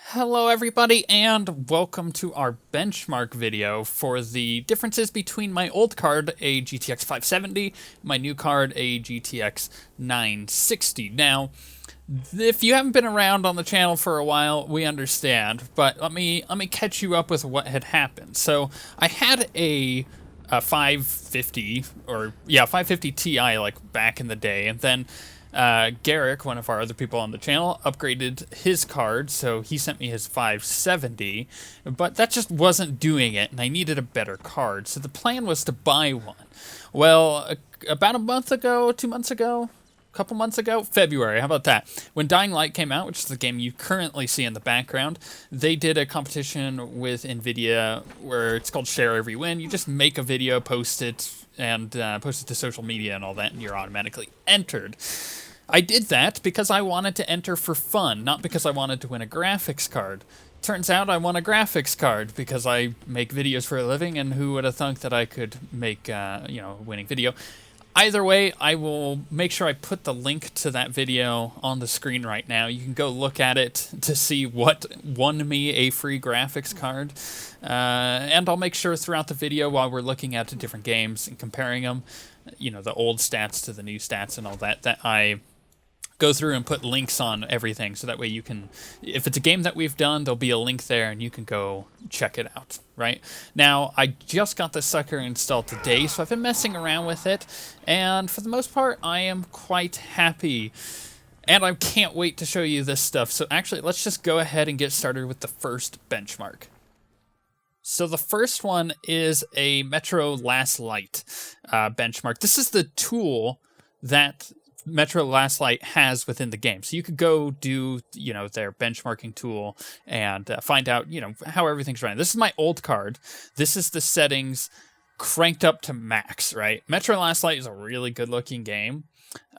Hello everybody and welcome to our benchmark video for the differences between my old card, a GTX 570, my new card, a GTX 960. Now, if you haven't been around on the channel for a while, we understand, but let me catch you up with what had happened. So, I had a 550 Ti like back in the day, and then Garrick, one of our other people on the channel, upgraded his card, so he sent me his 570, but that just wasn't doing it, and I needed a better card, so the plan was to buy one. Well, about a month ago, 2 months ago, couple months ago, February, how about that? When Dying Light came out, which is the game you currently see in the background, they did a competition with Nvidia where it's called Share Every Win. You just make a video, post it, and post it to social media and all that, and you're automatically entered. I did that because I wanted to enter for fun, not because I wanted to win a graphics card. Turns out I won a graphics card because I make videos for a living, and who would have thunk that I could make, a winning video. Either way, I will make sure I put the link to that video on the screen right now. You can go look at it to see what won me a free graphics card. And I'll make sure throughout the video, while we're looking at different games and comparing them, the old stats to the new stats and all that, that I go through and put links on everything, so that way you can, if it's a game that we've done, there'll be a link there and you can go check it out, right? Now, I just got this sucker installed today, so I've been messing around with it, and for the most part, I am quite happy. And I can't wait to show you this stuff. So actually, let's just go ahead and get started with the first benchmark. So the first one is a Metro Last Light benchmark. This is the tool that Metro Last Light has within the game. So you could go do, their benchmarking tool and find out, how everything's running. This is my old card. This is the settings cranked up to max, right? Metro Last Light is a really good looking game.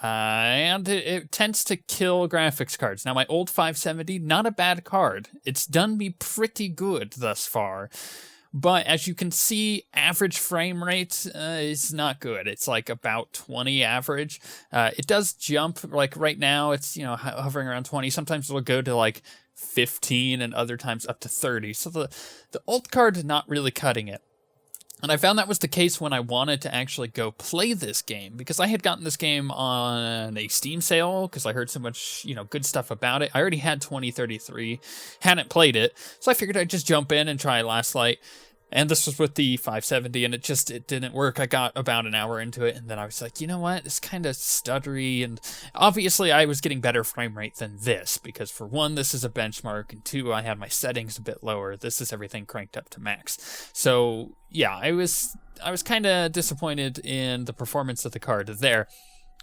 And it tends to kill graphics cards. Now, my old 570, not a bad card. It's done me pretty good thus far. But as you can see, average frame rate is not good. It's like about 20 average. It does jump, like right now it's, hovering around 20. Sometimes it'll go to like 15 and other times up to 30. So the old card is not really cutting it. And I found that was the case when I wanted to actually go play this game, because I had gotten this game on a Steam sale because I heard so much, good stuff about it. I already had 2033, hadn't played it, so I figured I'd just jump in and try Last Light. And this was with the 570, and it didn't work. I got about an hour into it, and then I was like, you know what? It's kind of stuttery, and obviously I was getting better frame rate than this, because for one, this is a benchmark, and two, I had my settings a bit lower. This is everything cranked up to max. So, yeah, I was kind of disappointed in the performance of the card there.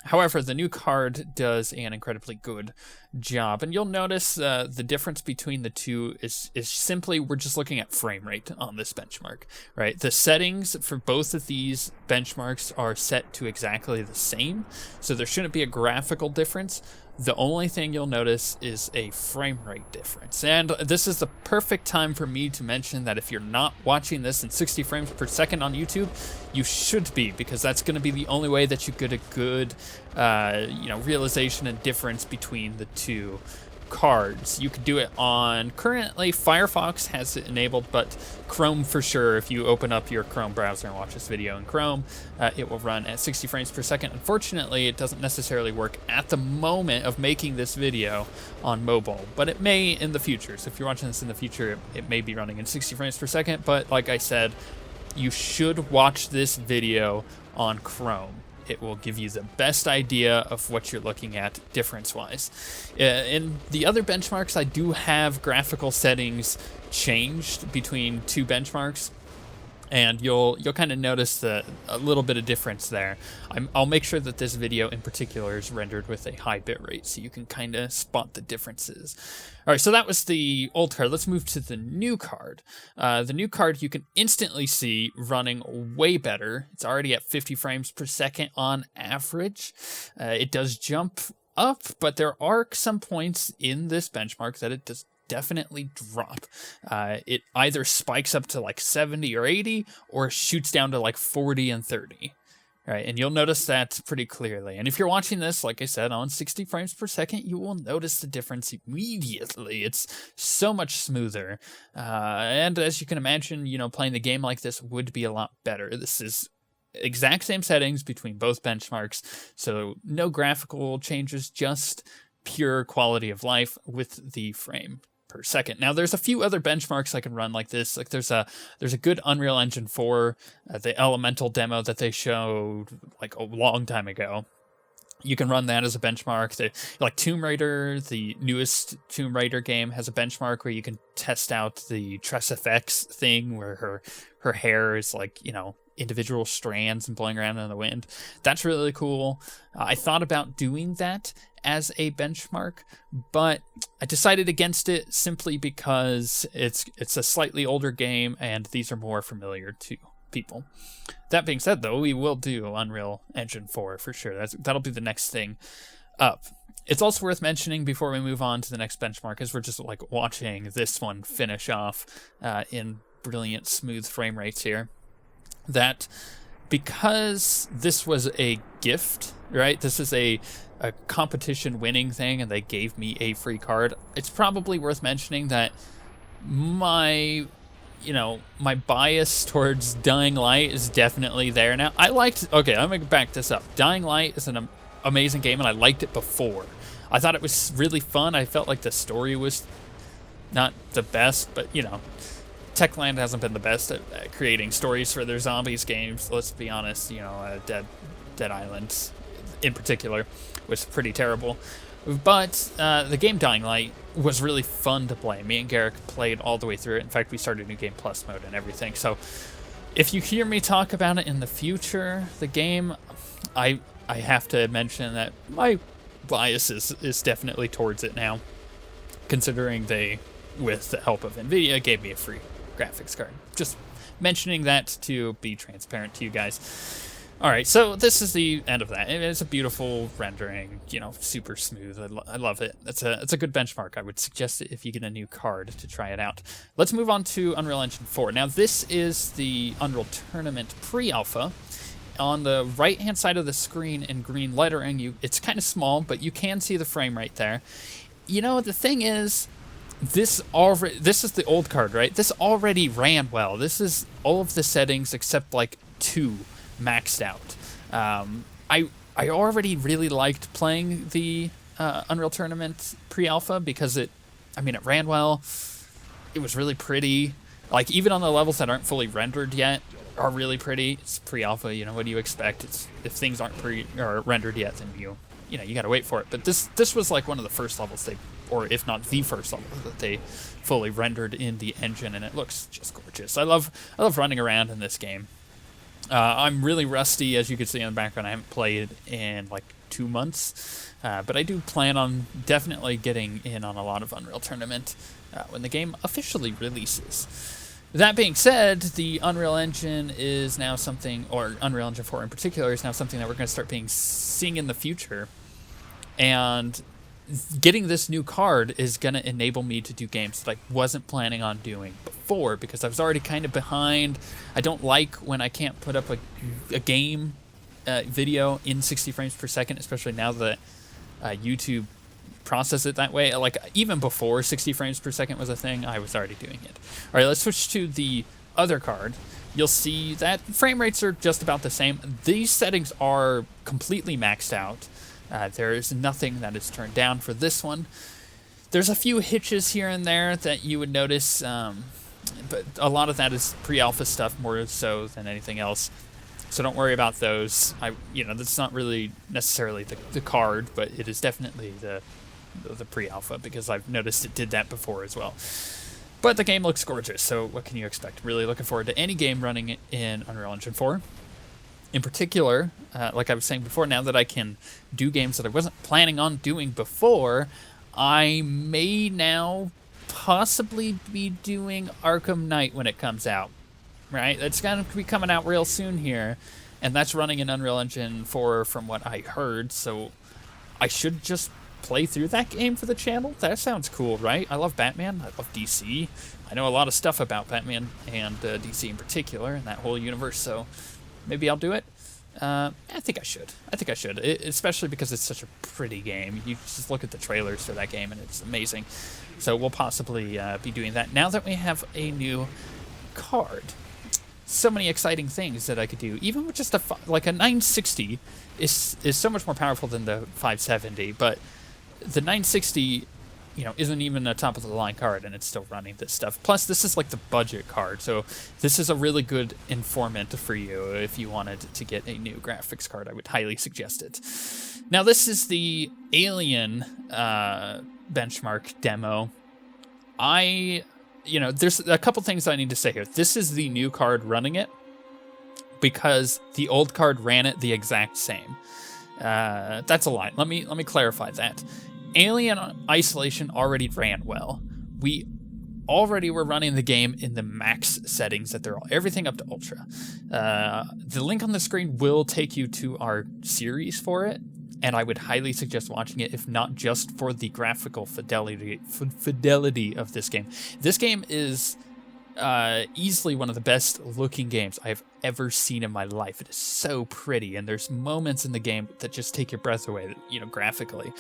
However, the new card does an incredibly good job, and you'll notice the difference between the two is simply we're just looking at frame rate on this benchmark, right? The settings for both of these benchmarks are set to exactly the same, so there shouldn't be a graphical difference. The only thing you'll notice is a frame rate difference. And this is the perfect time for me to mention that if you're not watching this in 60 frames per second on YouTube, you should be, because that's going to be the only way that you get a good, realization and difference between the two cards. You could do it on, currently Firefox has it enabled, but Chrome for sure. If you open up your Chrome browser and watch this video in Chrome, it will run at 60 frames per second. Unfortunately, it doesn't necessarily work at the moment of making this video on mobile, but it may in the future. So if you're watching this in the future, it may be running in 60 frames per second, but like I said, you should watch this video on Chrome. It will give you the best idea of what you're looking at difference-wise. In the other benchmarks, I do have graphical settings changed between two benchmarks, and you'll kind of notice a little bit of difference there. I'll make sure that this video in particular is rendered with a high bitrate, so you can kind of spot the differences. All right, so that was the old card. Let's move to the new card. The new card you can instantly see running way better. It's already at 50 frames per second on average. It does jump up, but there are some points in this benchmark that it does definitely drop. It either spikes up to like 70 or 80 or shoots down to like 40 and 30. Right, and you'll notice that pretty clearly. And if you're watching this, like I said, on 60 frames per second, you will notice the difference immediately. It's so much smoother. And as you can imagine, playing the game like this would be a lot better. This is exact same settings between both benchmarks, so no graphical changes, just pure quality of life with the frame per second. Now, there's a few other benchmarks I can run like this. Like there's a good Unreal Engine 4, the Elemental demo that they showed like a long time ago. You can run that as a benchmark. Like Tomb Raider, the newest Tomb Raider game, has a benchmark where you can test out the Tress FX thing, where her hair is like, individual strands and blowing around in the wind. That's really cool. I thought about doing that as a benchmark, but I decided against it simply because it's a slightly older game and these are more familiar to people. That being said, though, we will do Unreal Engine 4 for sure. That'll be the next thing up. It's also worth mentioning before we move on to the next benchmark, as we're just like watching this one finish off in brilliant smooth frame rates here, that because this was a gift, right? This is a competition winning thing and they gave me a free card. It's probably worth mentioning that my bias towards Dying Light is definitely there now. Okay, I'm gonna back this up. Dying Light is an amazing game and I liked it before. I thought it was really fun. I felt like the story was not the best, but Techland hasn't been the best at creating stories for their zombies games. Let's be honest, Dead Island in particular was pretty terrible. But the game Dying Light was really fun to play. Me and Garrick played all the way through it. In fact, we started New Game Plus mode and everything. So if you hear me talk about it in the future, the game, I have to mention that my bias is definitely towards it now, considering they, with the help of Nvidia, gave me a free graphics card. Just mentioning that to be transparent to you guys. All right, so this is the end of that. It's a beautiful rendering, super smooth. I love it. It's a good benchmark. I would suggest it if you get a new card to try it out. Let's move on to Unreal Engine 4. Now, this is the Unreal Tournament pre-alpha. On the right-hand side of the screen in green lettering, it's kind of small, but you can see the frame right there. The thing is, this is the old card, right? This already ran well. This is all of the settings except like 2 maxed out. I already really liked playing the Unreal Tournament pre-alpha because it ran well. It was really pretty. Like, even on the levels that aren't fully rendered yet are really pretty. It's pre-alpha, what do you expect? If things aren't rendered yet, then you gotta wait for it. But this was like one of the first levels or if not the first level that they fully rendered in the engine, and it looks just gorgeous. I love running around in this game. I'm really rusty, as you can see in the background. I haven't played in like 2 months, but I do plan on definitely getting in on a lot of Unreal Tournament when the game officially releases. That being said, the Unreal Engine is now something, or Unreal Engine 4 in particular, is now something that we're going to start seeing in the future. And getting this new card is going to enable me to do games that I wasn't planning on doing before, because I was already kind of behind. I don't like when I can't put up a game video in 60 frames per second, especially now that YouTube process it that way. Like, even before 60 frames per second was a thing, I was already doing it. All right, let's switch to the other card. You'll see that frame rates are just about the same. These settings are completely maxed out. There is nothing that is turned down for this one. There's a few hitches here and there that you would notice, but a lot of that is pre-alpha stuff more so than anything else. So don't worry about those. That's not really necessarily the card, but it is definitely the pre-alpha, because I've noticed it did that before as well. But the game looks gorgeous, so what can you expect? Really looking forward to any game running in Unreal Engine 4. In particular, like I was saying before, now that I can do games that I wasn't planning on doing before, I may now possibly be doing Arkham Knight when it comes out. Right? It's going to be coming out real soon here, and that's running in Unreal Engine 4 from what I heard, so I should just play through that game for the channel? That sounds cool, right? I love Batman. I love DC. I know a lot of stuff about Batman and DC in particular and that whole universe, so maybe I'll do it. I think I should. Especially because it's such a pretty game. You just look at the trailers for that game, and it's amazing. So we'll possibly be doing that now that we have a new card. So many exciting things that I could do, even with just a 960 is so much more powerful than the 570. But the 960, isn't even a top of the line card, and it's still running this stuff. Plus, this is like the budget card, so this is a really good informant for you if you wanted to get a new graphics card. I would highly suggest it. Now, this is the Alien benchmark demo. There's a couple things I need to say here. This is the new card running it because the old card ran it the exact same. That's a lie. Let me clarify that. Alien Isolation already ran well. We already were running the game in the max settings that they're all, everything up to ultra. The link on the screen will take you to our series for it, and I would highly suggest watching it, if not just for the graphical fidelity of this game. This game is easily one of the best looking games I've ever seen in my life. It is so pretty, and there's moments in the game that just take your breath away, graphically.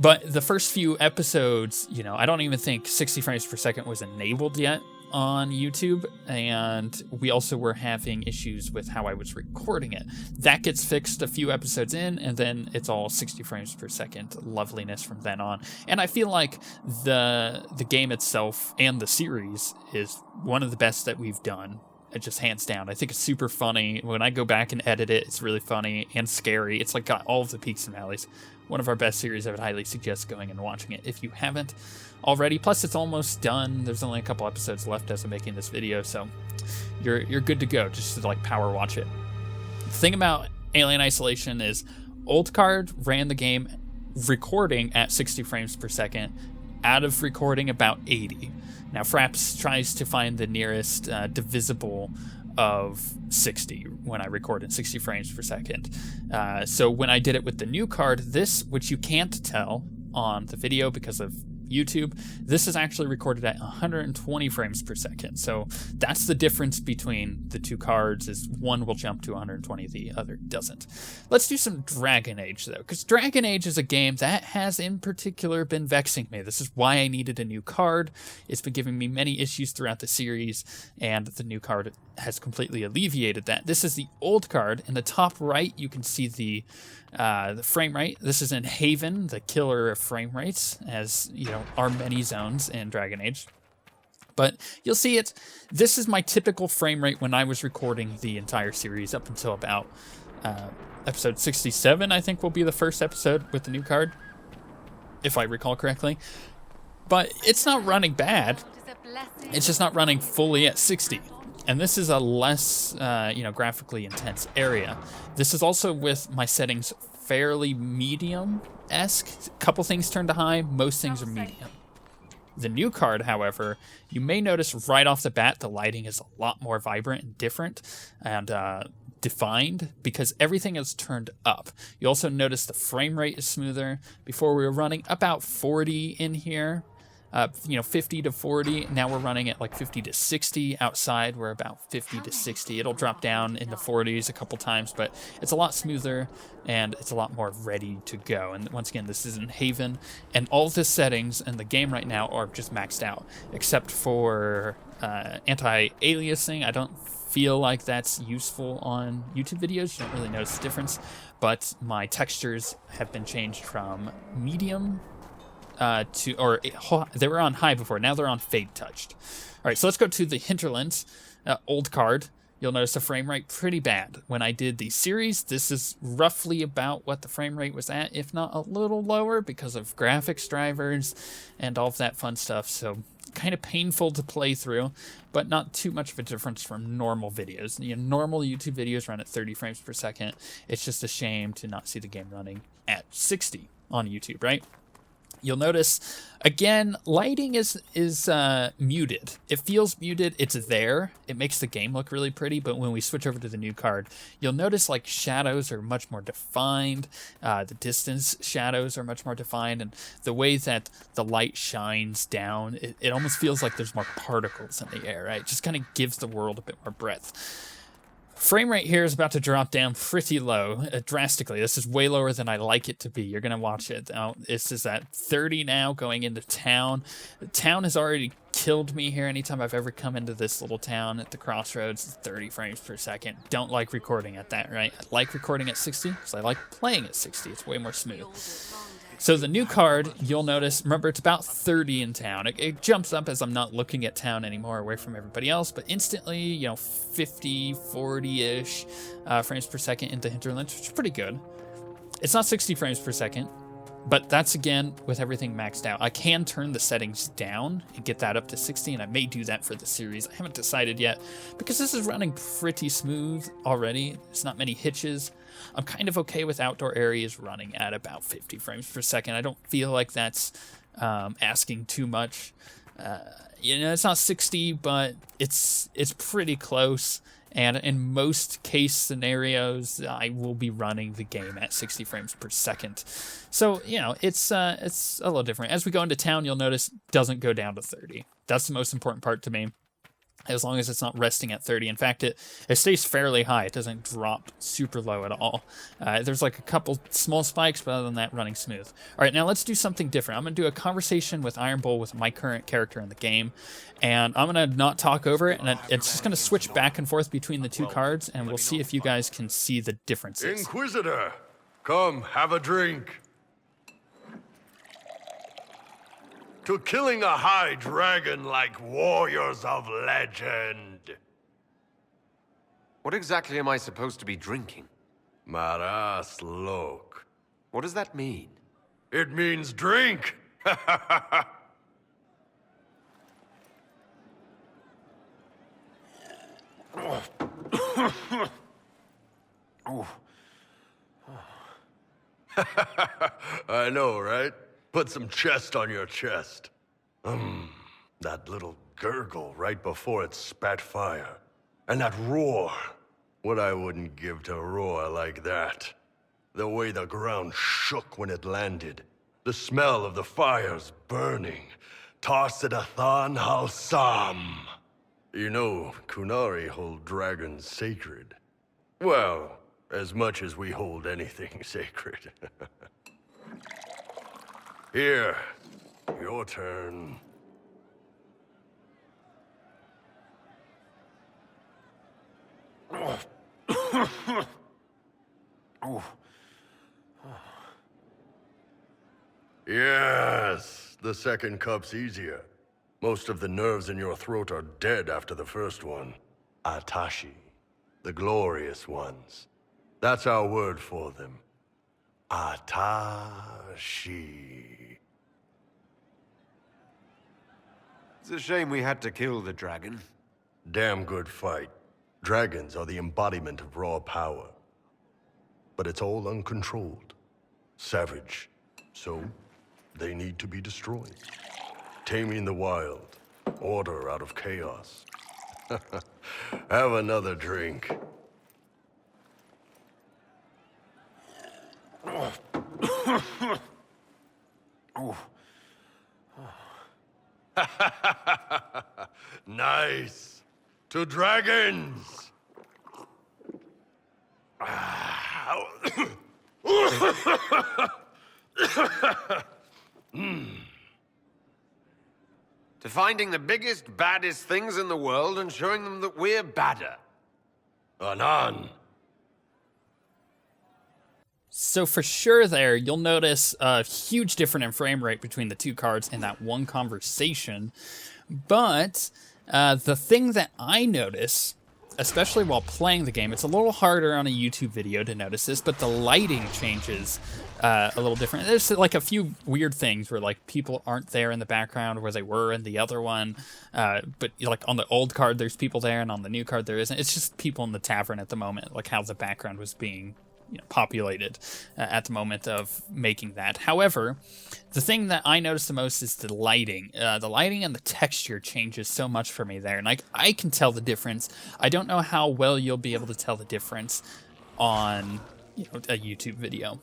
But the first few episodes, I don't even think 60 frames per second was enabled yet on YouTube, and we also were having issues with how I was recording it. That gets fixed a few episodes in, and then it's all 60 frames per second loveliness from then on. And I feel like the game itself and the series is one of the best that we've done. Just hands down. I think it's super funny. When I go back and edit it, it's really funny and scary. It's like got all of the peaks and valleys. One of our best series. I would highly suggest going and watching it if you haven't already. Plus, it's almost done. There's only a couple episodes left as I'm making this video, so you're good to go. Just to power watch it. The thing about Alien Isolation is old card ran the game recording at 60 frames per second, out of recording about 80. Now, Fraps tries to find the nearest divisible of 60 when I record in 60 frames per second. So when I did it with the new card, this, which you can't tell on the video because of YouTube, this is actually recorded at 120 frames per second. So that's the difference between the two cards, is one will jump to 120, the other doesn't. Let's do some Dragon Age, though, because Dragon Age is a game that has in particular been vexing me. This is why I needed a new card. It's been giving me many issues throughout the series, and the new card has completely alleviated that. This is the old card. In the top right, you can see the frame rate. This is in Haven, the killer of frame rates, as are many zones in Dragon Age. But you'll see this is my typical frame rate when I was recording the entire series up until about episode 67, I think will be the first episode with the new card, if I recall correctly. But it's not running bad. It's just not running fully at 60. And this is a less, graphically intense area. This is also with my settings fairly medium-esque. A couple things turned to high, most things are medium. The new card, however, you may notice right off the bat the lighting is a lot more vibrant and different and defined because everything is turned up. You also notice the frame rate is smoother. Before we were running about 40 in here. 50 to 40. Now we're running at like 50 to 60. Outside, we're about 50 to 60. It'll drop down in the 40s a couple times, but it's a lot smoother and it's a lot more ready to go. And once again, this is in Haven, and all the settings in the game right now are just maxed out, except for anti-aliasing. I don't feel like that's useful on YouTube videos. You don't really notice the difference, but my textures have been changed from medium they were on high before. Now they're on fade touched. All right, so let's go to the Hinterlands old card. You'll notice the frame rate pretty bad. When I did the series, this is roughly about what the frame rate was at, if not a little lower because of graphics drivers and all of that fun stuff. So kind of painful to play through, but not too much of a difference from normal videos. Normal YouTube videos run at 30 frames per second. It's just a shame to not see the game running at 60 on YouTube, right? You'll notice, again, lighting is muted. It feels muted. It's there. It makes the game look really pretty, but when we switch over to the new card, you'll notice like shadows are much more defined. The distance shadows are much more defined, and the way that the light shines down, it almost feels like there's more particles in the air, right? It just kind of gives the world a bit more breadth. Frame rate here is about to drop down pretty low, drastically. This is way lower than I like it to be. You're going to watch it. This is at 30 now, going into town. The town has already killed me here anytime I've ever come into this little town at the crossroads. It's 30 frames per second. Don't like recording at that, right? I like recording at 60 because I like playing at 60. It's way more smooth. So the new card, you'll notice, remember, it's about 30 in town. It jumps up as I'm not looking at town anymore, away from everybody else, but instantly, you know, 50, 40-ish frames per second into hinterland, which is pretty good. It's not 60 frames per second, but that's, again, with everything maxed out. I can turn the settings down and get that up to 60, and I may do that for the series. I haven't decided yet, because this is running pretty smooth already. There's not many hitches. I'm kind of okay with outdoor areas running at about 50 frames per second. I don't feel like that's asking too much. You know, it's not 60, but it's pretty close. And in most case scenarios, I will be running the game at 60 frames per second. So, you know, it's a little different. As we go into town, you'll notice it doesn't go down to 30. That's the most important part to me, as long as it's not resting at 30. In fact, it stays fairly high. It doesn't drop super low at all. There's like a couple small spikes, but other than that, running smooth. All right, now let's do something different. I'm going to do a conversation with Iron Bull with my current character in the game, and I'm going to not talk over it, and it's just going to switch back and forth between the two cards, and we'll see if you guys can see the differences. Inquisitor, come have a drink. To killing a high dragon like warriors of legend. What exactly am I supposed to be drinking? Maras lok. What does that mean? It means drink. I know, right? Put some chest on your chest. That little gurgle right before it spat fire. And that roar. What I wouldn't give to roar like that. The way the ground shook when it landed. The smell of the fires burning. Tarsidathan Halsam. You know, Kunari hold dragons sacred. Well, as much as we hold anything sacred. Here, your turn. Yes, the second cup's easier. Most of the nerves in your throat are dead after the first one. Atashi, the glorious ones. That's our word for them. Atashi. It's a shame we had to kill the dragon. Damn good fight. Dragons are the embodiment of raw power. But it's all uncontrolled. Savage. So, they need to be destroyed. Taming the wild. Order out of chaos. Have another drink. Nice. To dragons. To finding the biggest, baddest things in the world and showing them that we're badder. Anan. So for sure there, you'll notice a huge difference in frame rate between the two cards in that one conversation. But the thing that I notice, especially while playing the game, it's a little harder on a YouTube video to notice this, but the lighting changes a little different. There's like a few weird things where like people aren't there in the background where they were in the other one. But like on the old card, there's people there, and on the new card, there isn't. It's just people in the tavern at the moment, like how the background was being populated at the moment of making that. However, the thing that I notice the most is the lighting. The lighting and the texture changes so much for me there, and I can tell the difference. I don't know how well you'll be able to tell the difference on a YouTube video.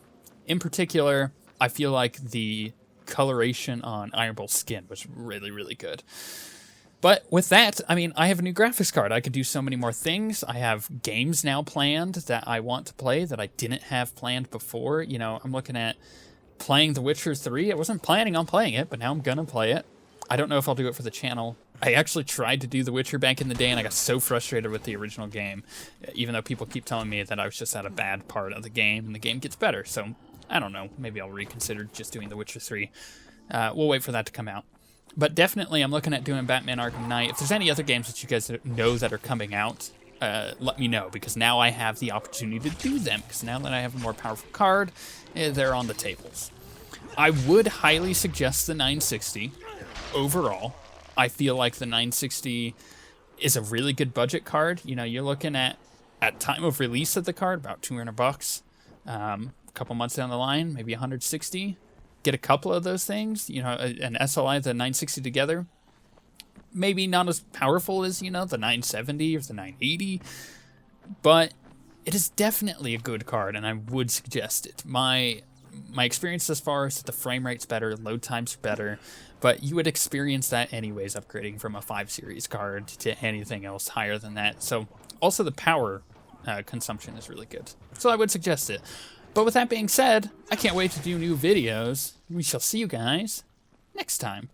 In particular, I feel like the coloration on Iron Bull's skin was really, really good. But with that, I mean, I have a new graphics card. I could do so many more things. I have games now planned that I want to play that I didn't have planned before. You know, I'm looking at playing The Witcher 3. I wasn't planning on playing it, but now I'm gonna play it. I don't know if I'll do it for the channel. I actually tried to do The Witcher back in the day, and I got so frustrated with the original game, even though people keep telling me that I was just at a bad part of the game, and the game gets better. So, I don't know. Maybe I'll reconsider just doing The Witcher 3. We'll wait for that to come out. But definitely, I'm looking at doing Batman Arkham Knight. If there's any other games that you guys know that are coming out, let me know, because now I have the opportunity to do them, because now that I have a more powerful card, they're on the tables. I would highly suggest the 960 overall. I feel like the 960 is a really good budget card. You know, you're looking at time of release of the card, about $200. A couple months down the line, maybe 160. Get a couple of those things, you know, an SLI, the 960 together. Maybe not as powerful as, you know, the 970 or the 980, but it is definitely a good card, and I would suggest it. My experience thus far is that the frame rate's better, load times are better, but you would experience that anyways upgrading from a 5 series card to anything else higher than that. So also the power consumption is really good. So I would suggest it. But with that being said, I can't wait to do new videos. We shall see you guys next time.